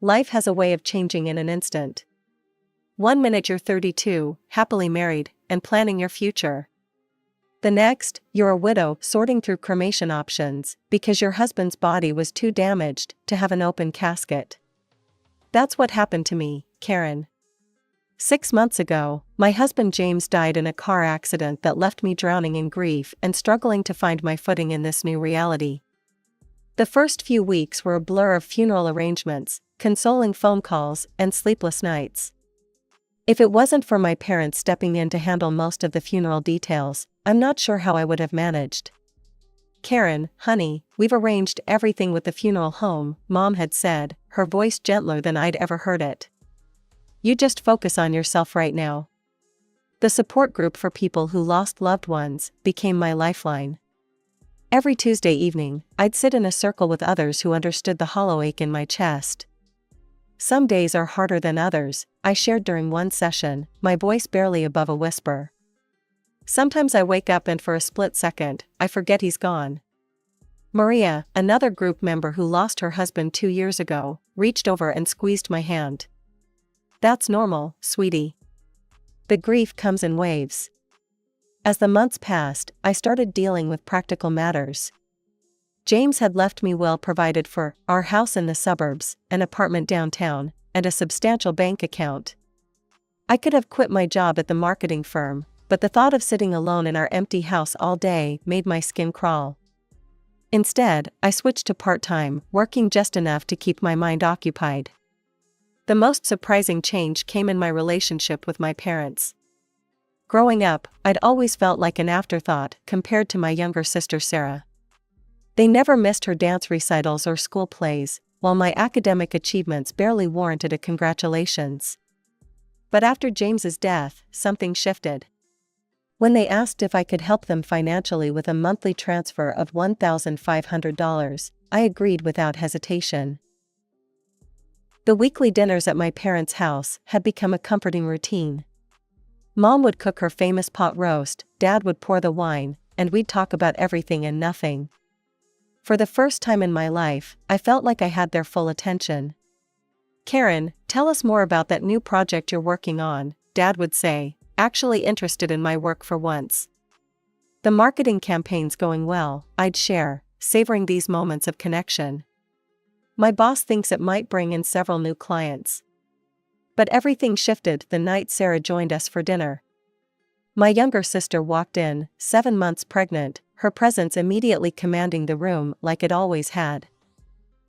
Life has a way of changing in an instant. One minute you're 32, happily married, and planning your future. The next, you're a widow sorting through cremation options because your husband's body was too damaged to have an open casket. That's what happened to me, Karen. 6 months ago, my husband James died in a car accident that left me drowning in grief and struggling to find my footing in this new reality. The first few weeks were a blur of funeral arrangements, consoling phone calls, and sleepless nights. If it wasn't for my parents stepping in to handle most of the funeral details, I'm not sure how I would have managed. Karen, honey, we've arranged everything with the funeral home, Mom had said, her voice gentler than I'd ever heard it. You just focus on yourself right now. The support group for people who lost loved ones became my lifeline. Every Tuesday evening, I'd sit in a circle with others who understood the hollow ache in my chest. Some days are harder than others, I shared during one session, my voice barely above a whisper. Sometimes I wake up and for a split second, I forget he's gone. Maria, another group member who lost her husband 2 years ago, reached over and squeezed my hand. That's normal, sweetie. The grief comes in waves. As the months passed, I started dealing with practical matters. James had left me well provided for, our house in the suburbs, an apartment downtown, and a substantial bank account. I could have quit my job at the marketing firm, but the thought of sitting alone in our empty house all day made my skin crawl. Instead, I switched to part-time, working just enough to keep my mind occupied. The most surprising change came in my relationship with my parents. Growing up, I'd always felt like an afterthought compared to my younger sister Sarah. They never missed her dance recitals or school plays, while my academic achievements barely warranted a congratulations. But after James's death, something shifted. When they asked if I could help them financially with a monthly transfer of $1,500, I agreed without hesitation. The weekly dinners at my parents' house had become a comforting routine. Mom would cook her famous pot roast, Dad would pour the wine, and we'd talk about everything and nothing. For the first time in my life, I felt like I had their full attention. Karen, tell us more about that new project you're working on, Dad would say, actually interested in my work for once. The marketing campaign's going well, I'd share, savoring these moments of connection. My boss thinks it might bring in several new clients. But everything shifted the night Sarah joined us for dinner. My younger sister walked in, 7 months pregnant, her presence immediately commanding the room like it always had.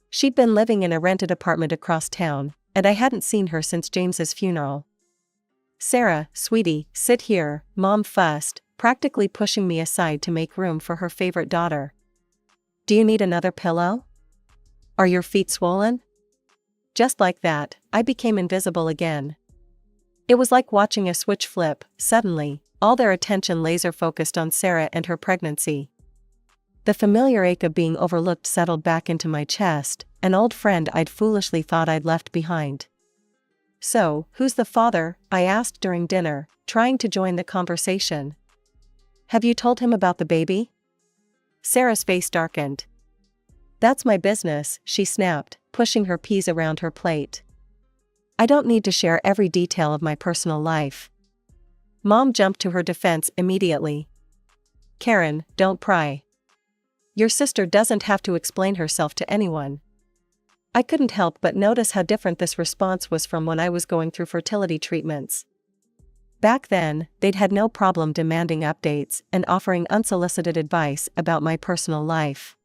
She'd been living in a rented apartment across town, and I hadn't seen her since James's funeral. Sarah, sweetie, sit here, Mom fussed, practically pushing me aside to make room for her favorite daughter. Do you need another pillow? Are your feet swollen? Just like that, I became invisible again. It was like watching a switch flip. Suddenly, all their attention laser-focused on Sarah and her pregnancy. The familiar ache of being overlooked settled back into my chest, an old friend I'd foolishly thought I'd left behind. So, who's the father? I asked during dinner, trying to join the conversation. Have you told him about the baby? Sarah's face darkened. That's my business, she snapped, pushing her peas around her plate. I don't need to share every detail of my personal life. Mom jumped to her defense immediately. Karen, don't pry. Your sister doesn't have to explain herself to anyone. I couldn't help but notice how different this response was from when I was going through fertility treatments. Back then, they'd had no problem demanding updates and offering unsolicited advice about my personal life.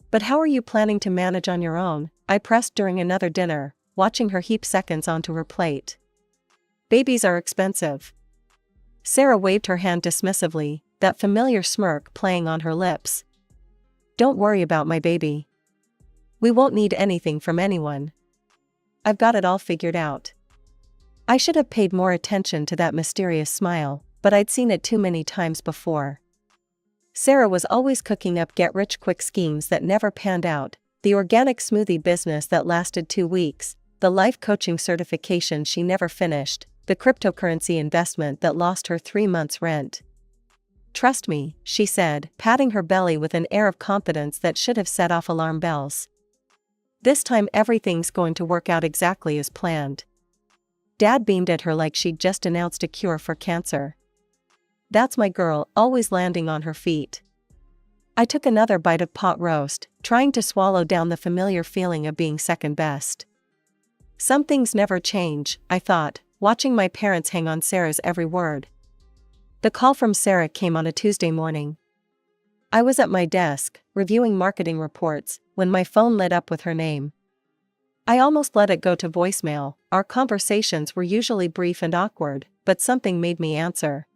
But how are you planning to manage on your own? I pressed during another dinner, watching her heap seconds onto her plate. Babies are expensive. Sarah waved her hand dismissively, that familiar smirk playing on her lips. Don't worry about my baby. We won't need anything from anyone. I've got it all figured out. I should have paid more attention to that mysterious smile, but I'd seen it too many times before. Sarah was always cooking up get-rich-quick schemes that never panned out, the organic smoothie business that lasted 2 weeks, the life coaching certification she never finished, the cryptocurrency investment that lost her 3 months' rent. Trust me, she said, patting her belly with an air of confidence that should have set off alarm bells. This time everything's going to work out exactly as planned. Dad beamed at her like she'd just announced a cure for cancer. That's my girl, always landing on her feet. I took another bite of pot roast, trying to swallow down the familiar feeling of being second best. Some things never change, I thought, watching my parents hang on Sarah's every word. The call from Sarah came on a Tuesday morning. I was at my desk, reviewing marketing reports, when my phone lit up with her name. I almost let it go to voicemail. Our conversations were usually brief and awkward, but something made me answer.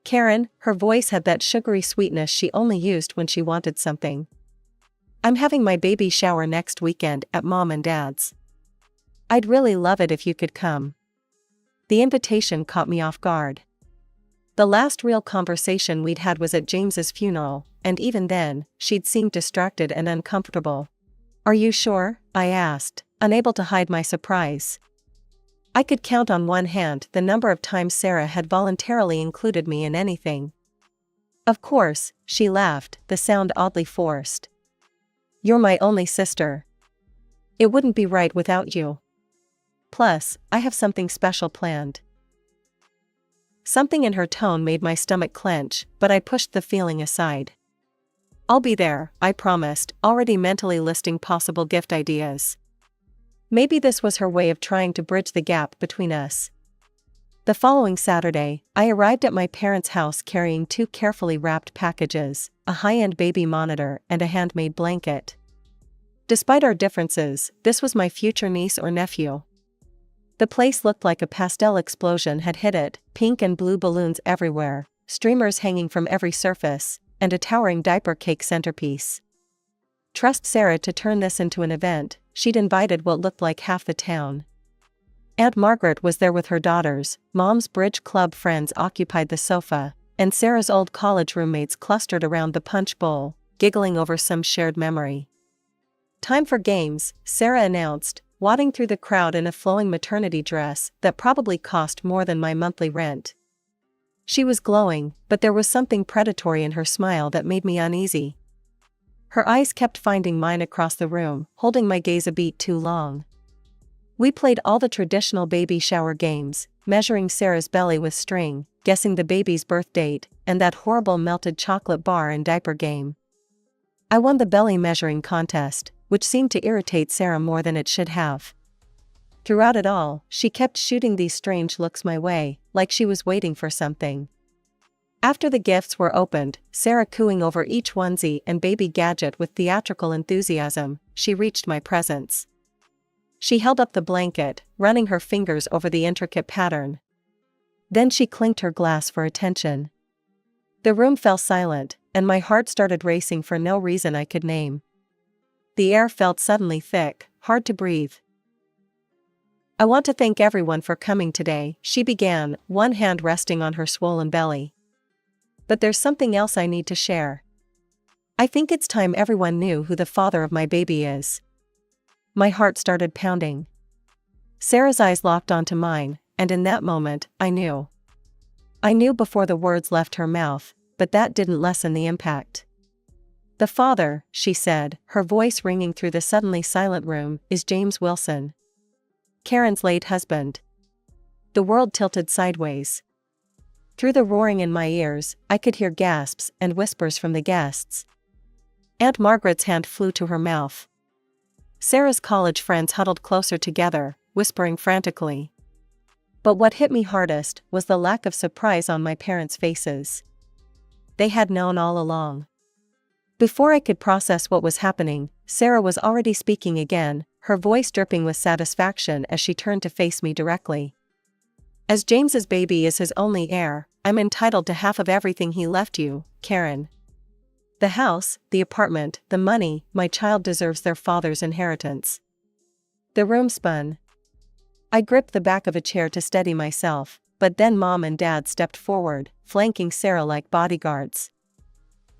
Karen, her voice had that sugary sweetness she only used when she wanted something. I'm having my baby shower next weekend at Mom and Dad's. I'd really love it if you could come. The invitation caught me off guard. The last real conversation we'd had was at James's funeral, and even then, she'd seemed distracted and uncomfortable. Are you sure? I asked, unable to hide my surprise. I could count on one hand the number of times Sarah had voluntarily included me in anything. Of course, she laughed, the sound oddly forced. You're my only sister. It wouldn't be right without you. Plus, I have something special planned. Something in her tone made my stomach clench, but I pushed the feeling aside. I'll be there, I promised, already mentally listing possible gift ideas. Maybe this was her way of trying to bridge the gap between us. The following Saturday, I arrived at my parents' house carrying 2 carefully wrapped packages, a high-end baby monitor and a handmade blanket. Despite our differences, this was my future niece or nephew. The place looked like a pastel explosion had hit it, pink and blue balloons everywhere, streamers hanging from every surface, and a towering diaper cake centerpiece. Trust Sarah to turn this into an event. She'd invited what looked like half the town. Aunt Margaret was there with her daughters, Mom's bridge club friends occupied the sofa, and Sarah's old college roommates clustered around the punch bowl, giggling over some shared memory. Time for games, Sarah announced, wadding through the crowd in a flowing maternity dress that probably cost more than my monthly rent. She was glowing, but there was something predatory in her smile that made me uneasy. Her eyes kept finding mine across the room, holding my gaze a beat too long. We played all the traditional baby shower games, measuring Sarah's belly with string, guessing the baby's birth date, and that horrible melted chocolate bar and diaper game. I won the belly measuring contest, which seemed to irritate Sarah more than it should have. Throughout it all, she kept shooting these strange looks my way, like she was waiting for something. After the gifts were opened, Sarah cooing over each onesie and baby gadget with theatrical enthusiasm, she reached my presence. She held up the blanket, running her fingers over the intricate pattern. Then she clinked her glass for attention. The room fell silent, and my heart started racing for no reason I could name. The air felt suddenly thick, hard to breathe. I want to thank everyone for coming today, she began, one hand resting on her swollen belly. But there's something else I need to share. I think it's time everyone knew who the father of my baby is. My heart started pounding. Sarah's eyes locked onto mine, and in that moment, I knew. I knew before the words left her mouth, but that didn't lessen the impact. The father, she said, her voice ringing through the suddenly silent room, is James Wilson. Karen's late husband. The world tilted sideways. Through the roaring in my ears, I could hear gasps and whispers from the guests. Aunt Margaret's hand flew to her mouth. Sarah's college friends huddled closer together, whispering frantically. But what hit me hardest was the lack of surprise on my parents' faces. They had known all along. Before I could process what was happening, Sarah was already speaking again, her voice dripping with satisfaction as she turned to face me directly. As James's baby is his only heir, I'm entitled to half of everything he left you, Karen. The house, the apartment, the money, my child deserves their father's inheritance. The room spun. I gripped the back of a chair to steady myself, but then Mom and Dad stepped forward, flanking Sarah like bodyguards.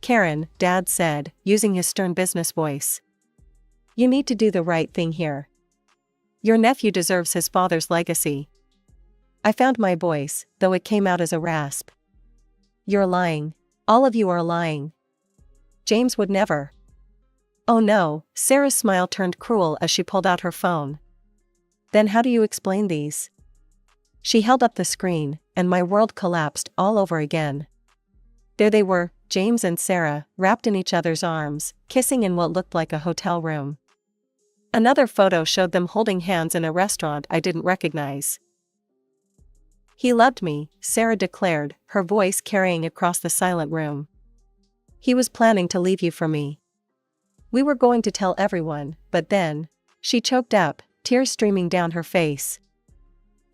Karen, Dad said, using his stern business voice. You need to do the right thing here. Your nephew deserves his father's legacy. I found my voice, though it came out as a rasp. You're lying. All of you are lying. James would never. Oh no, Sarah's smile turned cruel as she pulled out her phone. Then how do you explain these? She held up the screen, and my world collapsed all over again. There they were, James and Sarah, wrapped in each other's arms, kissing in what looked like a hotel room. Another photo showed them holding hands in a restaurant I didn't recognize. He loved me, Sarah declared, her voice carrying across the silent room. He was planning to leave you for me. We were going to tell everyone, but then, she choked up, tears streaming down her face.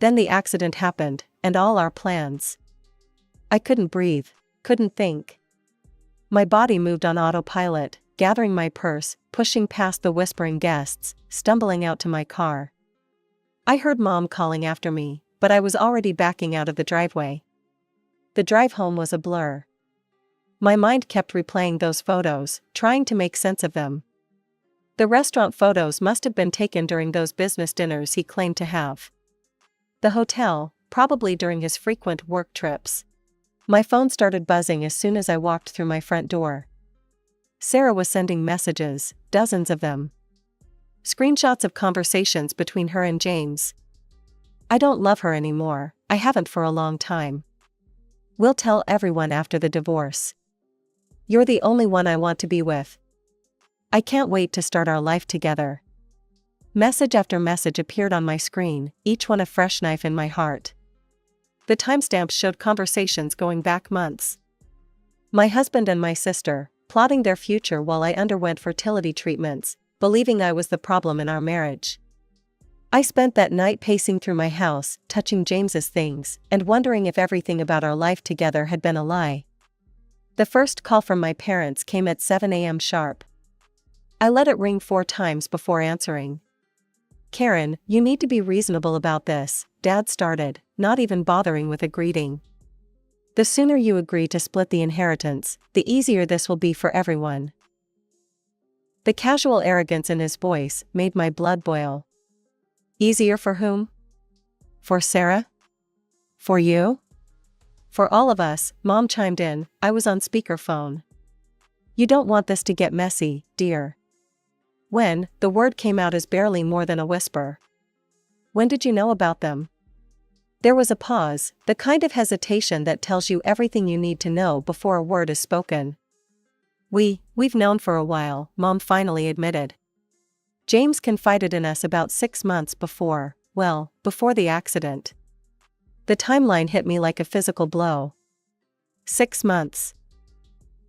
Then the accident happened, and all our plans. I couldn't breathe, couldn't think. My body moved on autopilot, gathering my purse, pushing past the whispering guests, stumbling out to my car. I heard Mom calling after me, but I was already backing out of the driveway. The drive home was a blur. My mind kept replaying those photos, trying to make sense of them. The restaurant photos must have been taken during those business dinners he claimed to have. The hotel, probably during his frequent work trips. My phone started buzzing as soon as I walked through my front door. Sarah was sending messages, dozens of them. Screenshots of conversations between her and James. I don't love her anymore, I haven't for a long time. We'll tell everyone after the divorce. You're the only one I want to be with. I can't wait to start our life together. Message after message appeared on my screen, each one a fresh knife in my heart. The timestamps showed conversations going back months. My husband and my sister, plotting their future while I underwent fertility treatments, believing I was the problem in our marriage. I spent that night pacing through my house, touching James's things, and wondering if everything about our life together had been a lie. The first call from my parents came at 7 a.m. sharp. I let it ring 4 times before answering. Karen, you need to be reasonable about this, Dad started, not even bothering with a greeting. The sooner you agree to split the inheritance, the easier this will be for everyone. The casual arrogance in his voice made my blood boil. Easier for whom? For Sarah? For you? For all of us, Mom chimed in. I was on speakerphone. You don't want this to get messy, dear. When, the word came out as barely more than a whisper. When did you know about them? There was a pause, the kind of hesitation that tells you everything you need to know before a word is spoken. We've known for a while, Mom finally admitted. James confided in us about 6 months before the accident. The timeline hit me like a physical blow. 6 months.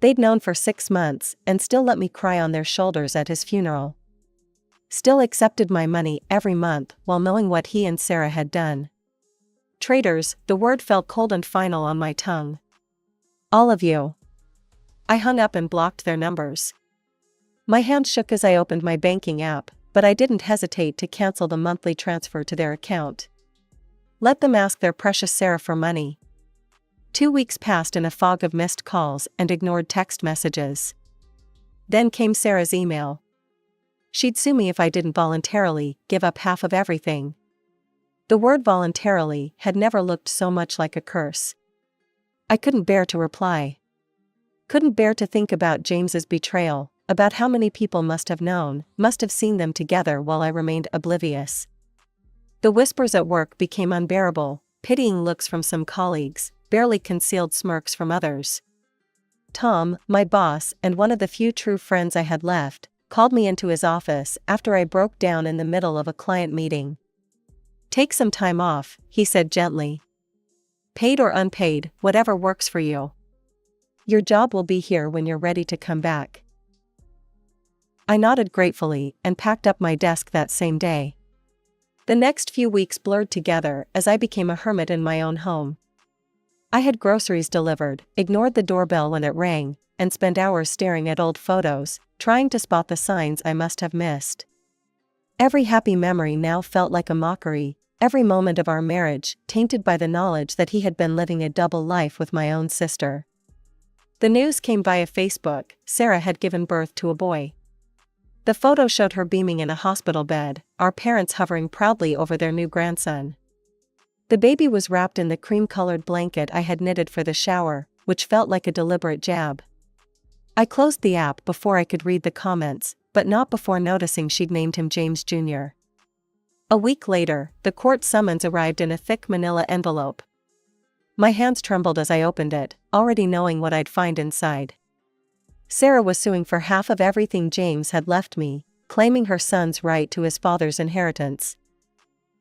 They'd known for 6 months and still let me cry on their shoulders at his funeral. Still accepted my money every month while knowing what he and Sarah had done. Traitors, the word felt cold and final on my tongue. All of you. I hung up and blocked their numbers. My hand shook as I opened my banking app, but I didn't hesitate to cancel the monthly transfer to their account. Let them ask their precious Sarah for money. 2 weeks passed in a fog of missed calls and ignored text messages. Then came Sarah's email. She'd sue me if I didn't voluntarily give up half of everything. The word voluntarily had never looked so much like a curse. I couldn't bear to reply. Couldn't bear to think about James's betrayal, about how many people must have seen them together while I remained oblivious. The whispers at work became unbearable, pitying looks from some colleagues, barely concealed smirks from others. Tom, my boss and one of the few true friends I had left, called me into his office after I broke down in the middle of a client meeting. Take some time off, he said gently. Paid or unpaid, whatever works for you. Your job will be here when you're ready to come back. I nodded gratefully and packed up my desk that same day. The next few weeks blurred together as I became a hermit in my own home. I had groceries delivered, ignored the doorbell when it rang, and spent hours staring at old photos, trying to spot the signs I must have missed. Every happy memory now felt like a mockery, every moment of our marriage tainted by the knowledge that he had been living a double life with my own sister. The news came via Facebook. Sarah had given birth to a boy. The photo showed her beaming in a hospital bed, our parents hovering proudly over their new grandson. The baby was wrapped in the cream-colored blanket I had knitted for the shower, which felt like a deliberate jab. I closed the app before I could read the comments, but not before noticing she'd named him James Jr. A week later, the court summons arrived in a thick manila envelope. My hands trembled as I opened it, already knowing what I'd find inside. Sarah was suing for half of everything James had left me, claiming her son's right to his father's inheritance.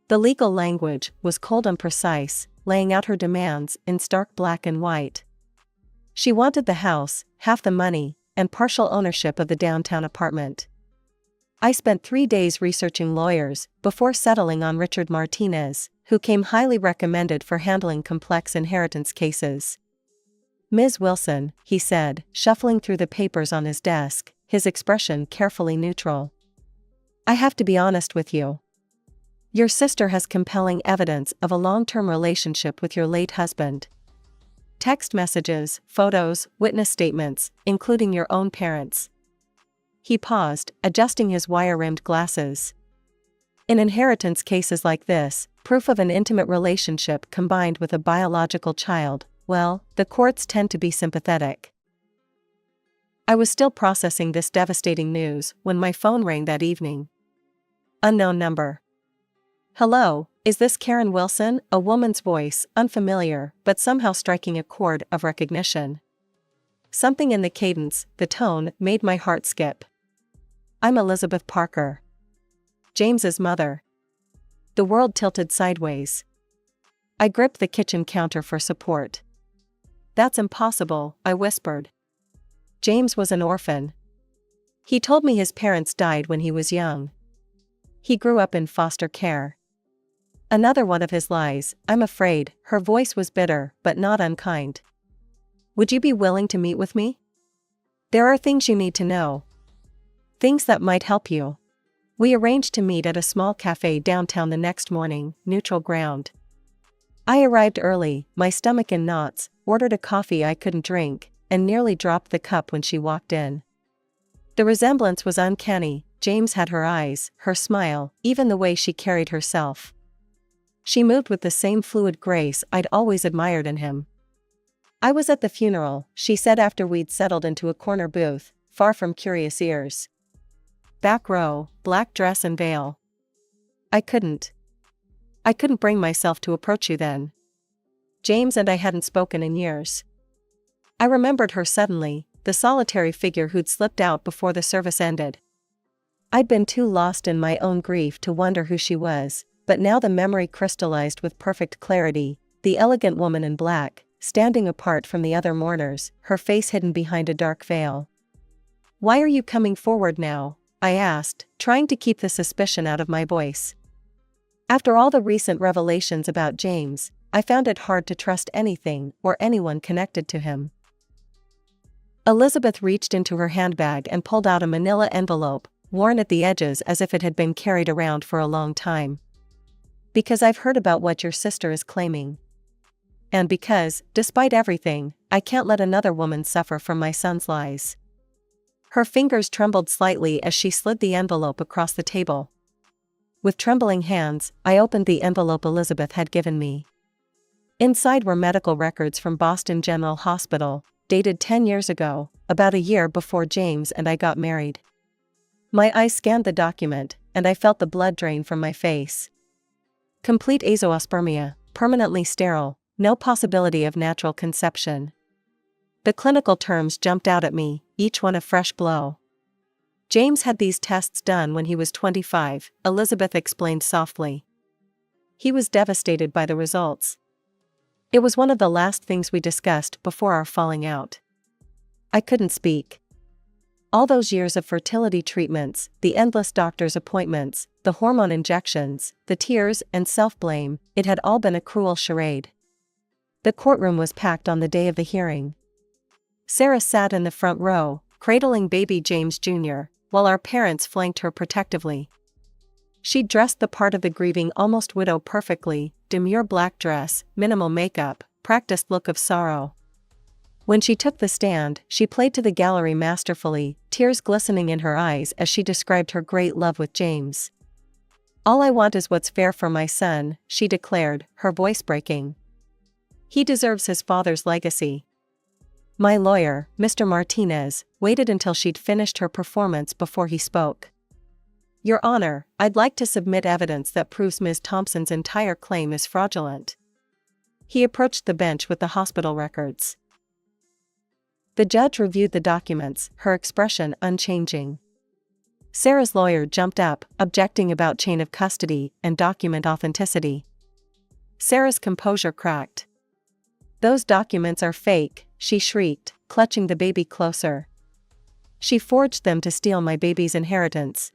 The legal language was cold and precise, laying out her demands in stark black and white. She wanted the house, half the money, and partial ownership of the downtown apartment. I spent 3 days researching lawyers before settling on Richard Martinez, who came highly recommended for handling complex inheritance cases. "Ms. Wilson," he said, shuffling through the papers on his desk, his expression carefully neutral. "I have to be honest with you. Your sister has compelling evidence of a long-term relationship with your late husband. Text messages, photos, witness statements, including your own parents." He paused, adjusting his wire-rimmed glasses. In inheritance cases like this, proof of an intimate relationship combined with a biological child, well, the courts tend to be sympathetic. I was still processing this devastating news when my phone rang that evening. Unknown number. "Hello, is this Karen Wilson?" A woman's voice, unfamiliar, but somehow striking a chord of recognition. Something in the cadence, the tone, made my heart skip. "I'm Elizabeth Parker. James's mother." The world tilted sideways. I gripped the kitchen counter for support. "That's impossible," I whispered. "James was an orphan. He told me his parents died when he was young. He grew up in foster care." "Another one of his lies, I'm afraid." Her voice was bitter, but not unkind. "Would you be willing to meet with me? There are things you need to know. Things that might help you." We arranged to meet at a small cafe downtown the next morning, neutral ground. I arrived early, my stomach in knots, ordered a coffee I couldn't drink, and nearly dropped the cup when she walked in. The resemblance was uncanny. James had her eyes, her smile, even the way she carried herself. She moved with the same fluid grace I'd always admired in him. "I was at the funeral," she said after we'd settled into a corner booth, far from curious ears. "Back row, black dress and veil." I couldn't bring myself to approach you then. James and I hadn't spoken in years. I remembered her suddenly, the solitary figure who'd slipped out before the service ended. I'd been too lost in my own grief to wonder who she was, but now the memory crystallized with perfect clarity, the elegant woman in black, standing apart from the other mourners, her face hidden behind a dark veil. "Why are you coming forward now?" I asked, trying to keep the suspicion out of my voice. After all the recent revelations about James, I found it hard to trust anything or anyone connected to him. Elizabeth reached into her handbag and pulled out a manila envelope, worn at the edges as if it had been carried around for a long time. "Because I've heard about what your sister is claiming. And because, despite everything, I can't let another woman suffer from my son's lies." Her fingers trembled slightly as she slid the envelope across the table. With trembling hands, I opened the envelope Elizabeth had given me. Inside were medical records from Boston General Hospital, dated 10 years ago, about a year before James and I got married. My eyes scanned the document, and I felt the blood drain from my face. Complete azoospermia, permanently sterile, no possibility of natural conception. The clinical terms jumped out at me, each one a fresh blow. "James had these tests done when he was 25, Elizabeth explained softly. He was devastated by the results. It was one of the last things we discussed before our falling out." I couldn't speak. All those years of fertility treatments, the endless doctor's appointments, the hormone injections, the tears and self-blame, it had all been a cruel charade. The courtroom was packed on the day of the hearing. Sarah sat in the front row, cradling baby James Jr., while our parents flanked her protectively. She'd dressed the part of the grieving almost widow perfectly, demure black dress, minimal makeup, practiced look of sorrow. When she took the stand, she played to the gallery masterfully, tears glistening in her eyes as she described her great love with James. "All I want is what's fair for my son," she declared, her voice breaking. "He deserves his father's legacy. My lawyer, Mr. Martinez, waited until she'd finished her performance before he spoke. Your Honor, I'd like to submit evidence that proves Ms. Thompson's entire claim is fraudulent. He approached the bench with the hospital records. The judge reviewed the documents, her expression unchanging. Sarah's lawyer jumped up, objecting about chain of custody and document authenticity. Sarah's composure cracked. Those documents are fake, she shrieked, clutching the baby closer. She forged them to steal my baby's inheritance.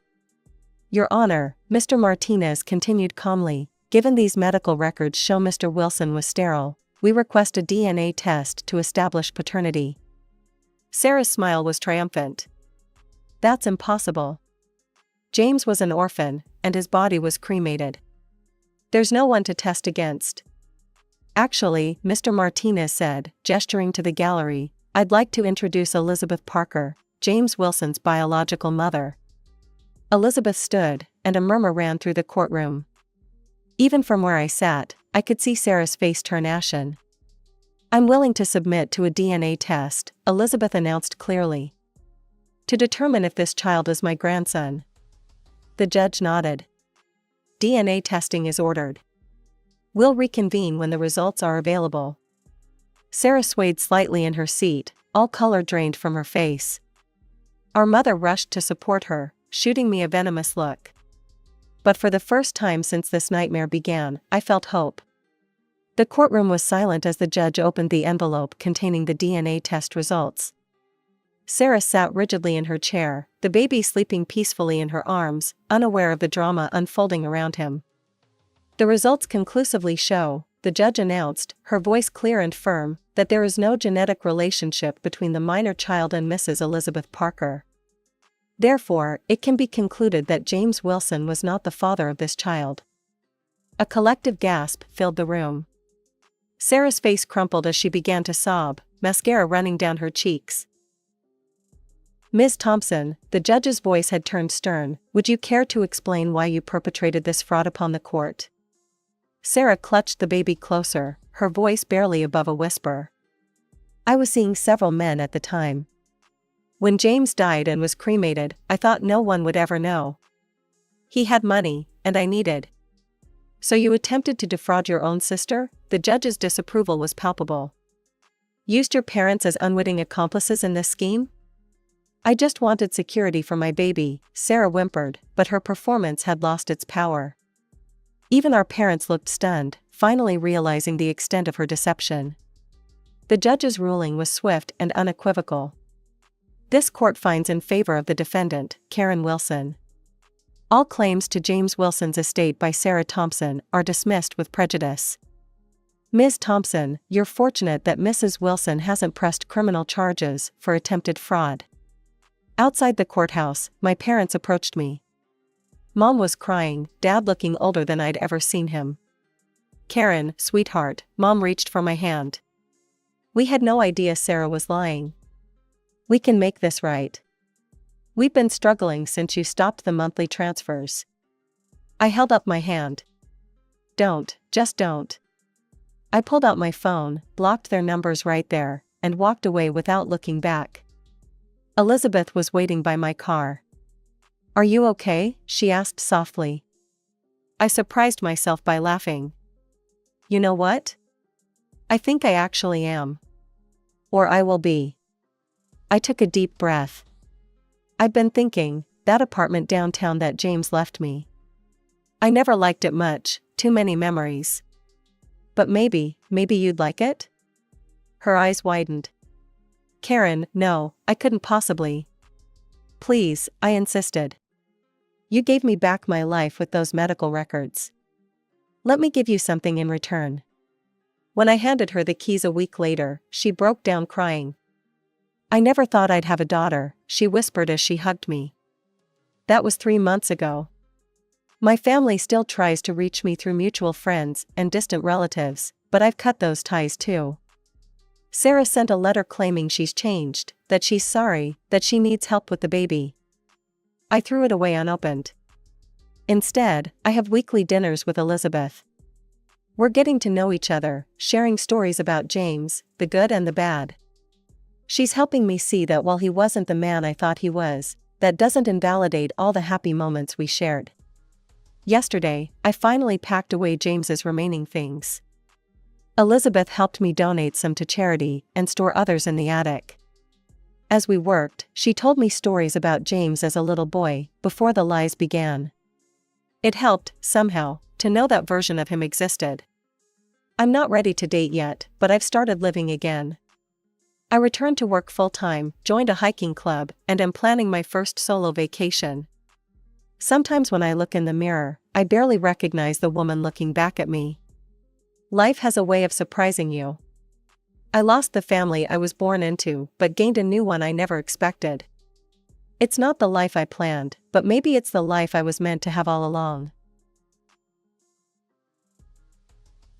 Your Honor, Mr. Martinez continued calmly, given these medical records show Mr. Wilson was sterile, we request a DNA test to establish paternity. Sarah's smile was triumphant. That's impossible. James was an orphan, and his body was cremated. There's no one to test against. Actually, Mr. Martinez said, gesturing to the gallery, I'd like to introduce Elizabeth Parker, James Wilson's biological mother. Elizabeth stood, and a murmur ran through the courtroom. Even from where I sat, I could see Sarah's face turn ashen. I'm willing to submit to a DNA test, Elizabeth announced clearly. To determine if this child is my grandson. The judge nodded. DNA testing is ordered. We'll reconvene when the results are available. Sarah swayed slightly in her seat, all color drained from her face. Our mother rushed to support her, shooting me a venomous look. But for the first time since this nightmare began, I felt hope. The courtroom was silent as the judge opened the envelope containing the DNA test results. Sarah sat rigidly in her chair, the baby sleeping peacefully in her arms, unaware of the drama unfolding around him. The results conclusively show, the judge announced, her voice clear and firm, that there is no genetic relationship between the minor child and Mrs. Elizabeth Parker. Therefore, it can be concluded that James Wilson was not the father of this child. A collective gasp filled the room. Sarah's face crumpled as she began to sob, mascara running down her cheeks. Ms. Thompson, the judge's voice had turned stern, would you care to explain why you perpetrated this fraud upon the court? Sarah clutched the baby closer, her voice barely above a whisper. I was seeing several men at the time. When James died and was cremated, I thought no one would ever know. He had money, and I needed. So you attempted to defraud your own sister? The judge's disapproval was palpable. Used your parents as unwitting accomplices in this scheme? I just wanted security for my baby, Sarah whimpered, but her performance had lost its power. Even our parents looked stunned, finally realizing the extent of her deception. The judge's ruling was swift and unequivocal. This court finds in favor of the defendant, Karen Wilson. All claims to James Wilson's estate by Sarah Thompson are dismissed with prejudice. Ms. Thompson, you're fortunate that Mrs. Wilson hasn't pressed criminal charges for attempted fraud. Outside the courthouse, my parents approached me. Mom was crying, Dad looking older than I'd ever seen him. Karen, sweetheart, Mom reached for my hand. We had no idea Sarah was lying. We can make this right. We've been struggling since you stopped the monthly transfers. I held up my hand. Don't, just don't. I pulled out my phone, blocked their numbers right there, and walked away without looking back. Elizabeth was waiting by my car. Are you okay? She asked softly. I surprised myself by laughing. You know what? I think I actually am. Or I will be. I took a deep breath. I'd been thinking, that apartment downtown that James left me. I never liked it much, too many memories. But maybe you'd like it? Her eyes widened. Karen, no, I couldn't possibly. Please, I insisted. You gave me back my life with those medical records. Let me give you something in return. When I handed her the keys a week later, she broke down crying. I never thought I'd have a daughter, she whispered as she hugged me. That was 3 months ago. My family still tries to reach me through mutual friends and distant relatives, but I've cut those ties too. Sarah sent a letter claiming she's changed, that she's sorry, that she needs help with the baby. I threw it away unopened. Instead, I have weekly dinners with Elizabeth. We're getting to know each other, sharing stories about James, the good and the bad. She's helping me see that while he wasn't the man I thought he was, that doesn't invalidate all the happy moments we shared. Yesterday, I finally packed away James's remaining things. Elizabeth helped me donate some to charity and store others in the attic. As we worked, she told me stories about James as a little boy, before the lies began. It helped, somehow, to know that version of him existed. I'm not ready to date yet, but I've started living again. I returned to work full-time, joined a hiking club, and am planning my first solo vacation. Sometimes when I look in the mirror, I barely recognize the woman looking back at me. Life has a way of surprising you. I lost the family I was born into, but gained a new one I never expected. It's not the life I planned, but maybe it's the life I was meant to have all along.